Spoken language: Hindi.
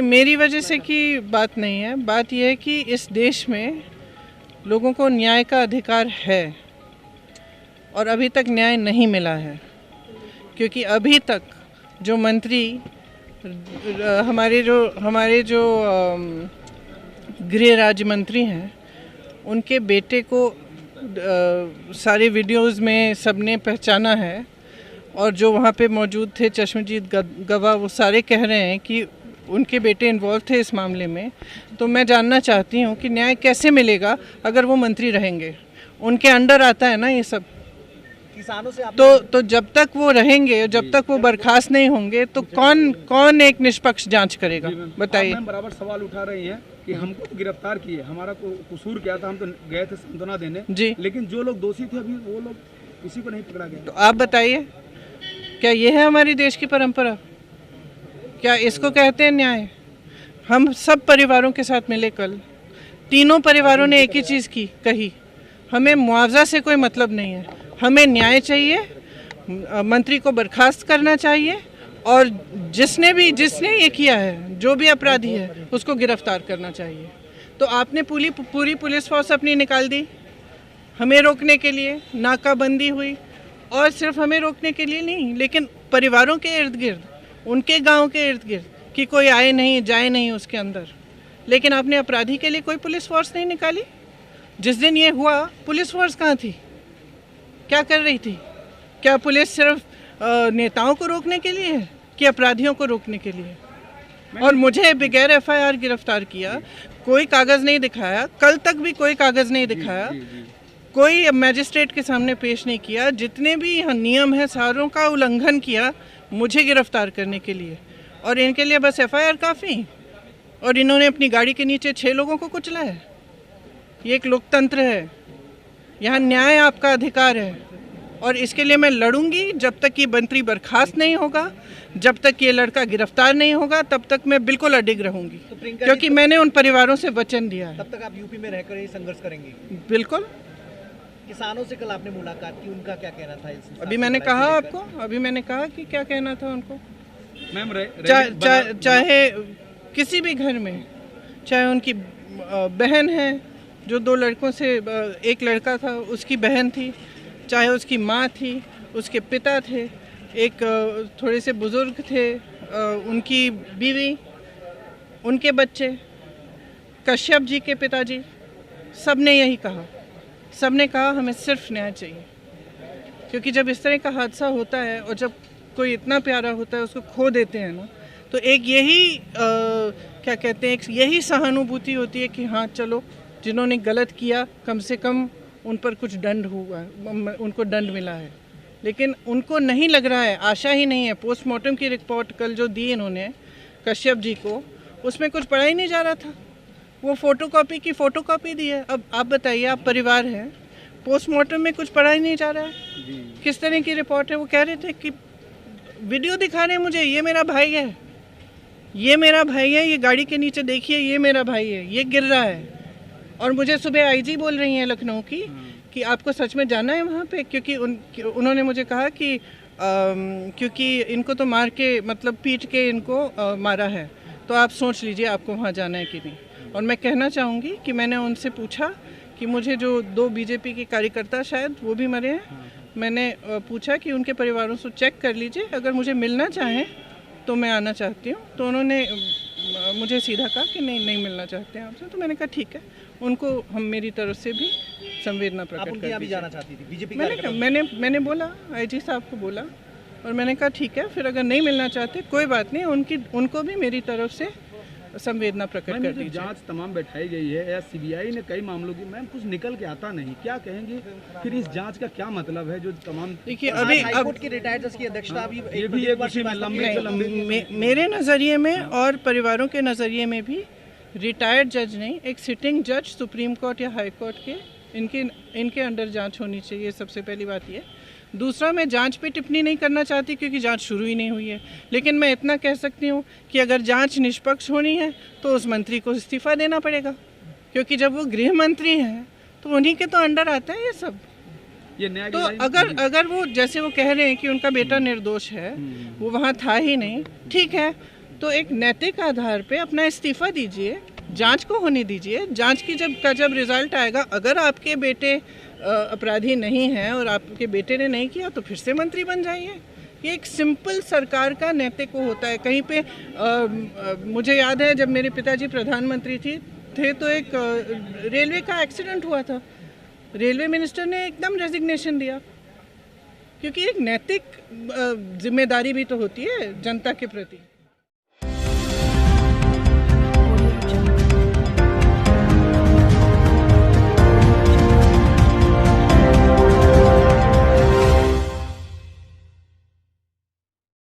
नहीं, मेरी वजह से की बात नहीं है। बात यह है कि इस देश में लोगों को न्याय का अधिकार है और अभी तक न्याय नहीं मिला है, क्योंकि अभी तक जो मंत्री हमारे जो गृह राज्य मंत्री हैं, उनके बेटे को सारे वीडियोस में सबने पहचाना है, और जो वहाँ पे मौजूद थे चश्मदीद गवाह, वो सारे कह रहे हैं कि उनके बेटे इन्वॉल्व थे इस मामले में। तो मैं जानना चाहती हूँ कि न्याय कैसे मिलेगा अगर वो मंत्री रहेंगे, उनके अंडर आता है ना ये सब। किसानों से तो जब तक वो रहेंगे, जब तक वो बर्खास्त नहीं होंगे, तो कौन एक निष्पक्ष जांच करेगा, बताइए। हम बराबर सवाल उठा रही हैं कि हमको तो गिरफ्तार किए, हमारा कसूर क्या था, हम तो गए थे सांत्वना देने जी, लेकिन जो लोग दोषी थे अभी वो लोग किसी को नहीं पकड़ा गया। तो आप बताइए, क्या ये है हमारी देश की परंपरा? क्या इसको कहते हैं न्याय? हम सब परिवारों के साथ मिले कल, तीनों परिवारों ने एक ही चीज़ कही, हमें मुआवजा से कोई मतलब नहीं है, हमें न्याय चाहिए, मंत्री को बर्खास्त करना चाहिए, और जिसने ये किया है, जो भी अपराधी है, उसको गिरफ्तार करना चाहिए। तो आपने पूरी पुलिस फोर्स अपनी निकाल दी हमें रोकने के लिए, नाकाबंदी हुई, और सिर्फ हमें रोकने के लिए नहीं, लेकिन परिवारों के इर्द गिर्द, उनके गांव के इर्द गिर्द, कि कोई आए नहीं जाए नहीं उसके अंदर। लेकिन आपने अपराधी के लिए कोई पुलिस फोर्स नहीं निकाली। जिस दिन ये हुआ, पुलिस फोर्स कहाँ थी? क्या कर रही थी? क्या पुलिस सिर्फ नेताओं को रोकने के लिए है कि अपराधियों को रोकने के लिए? और मुझे बगैर FIR गिरफ्तार किया, कोई कागज़ नहीं दिखाया, कल तक भी कोई कागज़ नहीं दिखाया, कोई मैजिस्ट्रेट के सामने पेश नहीं किया, जितने भी नियम हैं सारों का उल्लंघन किया मुझे गिरफ्तार करने के लिए, और इनके लिए बस FIR काफ़ी। और इन्होंने अपनी गाड़ी के नीचे 6 लोगों को कुचला है। ये एक लोकतंत्र है, यहाँ न्याय आपका अधिकार है, और इसके लिए मैं लड़ूंगी जब तक ये मंत्री बर्खास्त नहीं होगा, जब तक ये लड़का गिरफ्तार नहीं होगा, तब तक मैं बिल्कुल अडिग रहूंगी, क्योंकि मैंने उन परिवारों से वचन दिया है। तब तक आप यूपी में रहकर ही संघर्ष करेंगे? बिल्कुल। किसानों से कल आपने मुलाकात की, उनका क्या कहना था इस? अभी मैंने कहा कि क्या कहना था उनको। मैम चाहे किसी भी घर में, चाहे उनकी बहन है, जो 2 लड़कों से एक लड़का था, उसकी बहन थी, चाहे उसकी माँ थी, उसके पिता थे, एक थोड़े से बुज़ुर्ग थे, उनकी बीवी, उनके बच्चे, कश्यप जी के पिताजी, सब ने यही कहा। सब ने कहा हमें सिर्फ न्याय चाहिए, क्योंकि जब इस तरह का हादसा होता है और जब कोई इतना प्यारा होता है उसको खो देते हैं ना, तो एक यही क्या कहते हैं, एक यही सहानुभूति होती है कि हाँ चलो, जिन्होंने गलत किया कम से कम उन पर कुछ दंड हुआ, उनको दंड मिला है। लेकिन उनको नहीं लग रहा है, आशा ही नहीं है। पोस्टमार्टम की रिपोर्ट कल जो दी इन्होंने कश्यप जी को, उसमें कुछ पढ़ा ही नहीं जा रहा था, वो फ़ोटोकॉपी दी है। अब आप बताइए, आप परिवार हैं, पोस्टमार्टम में कुछ पढ़ा ही नहीं जा रहा है, किस तरह की रिपोर्ट है? वो कह रहे थे कि वीडियो दिखा रहे हैं मुझे, ये मेरा भाई है, ये मेरा भाई है, ये गाड़ी के नीचे देखिए, ये मेरा भाई है, ये गिर रहा है। और मुझे सुबह IG बोल रही हैं लखनऊ की कि आपको सच में जाना है वहाँ पे, क्योंकि उन्होंने मुझे कहा कि क्योंकि इनको तो मार के, मतलब पीट के इनको मारा है, तो आप सोच लीजिए आपको वहाँ जाना है कि नहीं। और मैं कहना चाहूँगी कि मैंने उनसे पूछा कि मुझे जो 2 BJP के कार्यकर्ता, शायद वो भी मरे हैं, मैंने पूछा कि उनके परिवारों से चेक कर लीजिए, अगर मुझे मिलना चाहें तो मैं आना चाहती हूँ। तो उन्होंने मुझे सीधा कहा कि नहीं मिलना चाहते हैं आपसे। तो मैंने कहा ठीक है, उनको हम मेरी तरफ से भी संवेदना प्रकट कर दीजिए। आप जाना चाहती थी बीजेपी? मैंने बोला, IG साहब को बोला, और मैंने कहा ठीक है, फिर अगर नहीं मिलना चाहते कोई बात नहीं, उनको भी मेरी तरफ से संवेदना प्रकट कर दीजिए। जांच तमाम बैठाई गई है या CBI ने कई मामलों की, मैम कुछ निकल के आता नहीं, क्या कहेंगे फिर इस जांच का क्या मतलब है? जो तमाम, देखिए अभी हाईकोर्ट की रिटायर्ड जज की अध्यक्षता अभी ये भी एक उसी में लंबे मेरे नज़रिए में और परिवारों के नज़रिए में भी रिटायर्ड जज नहीं, एक सिटिंग जज सुप्रीम कोर्ट या हाई कोर्ट के, इनके अंडर जांच होनी चाहिए। सबसे पहली बात ये। दूसरा, मैं जांच पे टिप्पणी नहीं करना चाहती क्योंकि जांच शुरू ही नहीं हुई है, लेकिन मैं इतना कह सकती हूँ कि अगर जांच निष्पक्ष होनी है तो उस मंत्री को इस्तीफा देना पड़ेगा, क्योंकि जब वो गृह मंत्री हैं तो उन्हीं के तो अंडर आता है ये सब। तो अगर वो, जैसे वो कह रहे हैं कि उनका बेटा निर्दोष है, वो वहाँ था ही नहीं, ठीक है, तो एक नैतिक आधार पे अपना इस्तीफा दीजिए, जांच को होने दीजिए। जांच की जब रिजल्ट आएगा, अगर आपके बेटे अपराधी नहीं हैं और आपके बेटे ने नहीं किया तो फिर से मंत्री बन जाइए। ये एक सिंपल सरकार का नैतिक वो होता है। कहीं पे मुझे याद है जब मेरे पिताजी प्रधानमंत्री थे तो एक रेलवे का एक्सीडेंट हुआ था, रेलवे मिनिस्टर ने एकदम रेजिग्नेशन दिया, क्योंकि एक नैतिक जिम्मेदारी भी तो होती है जनता के प्रति।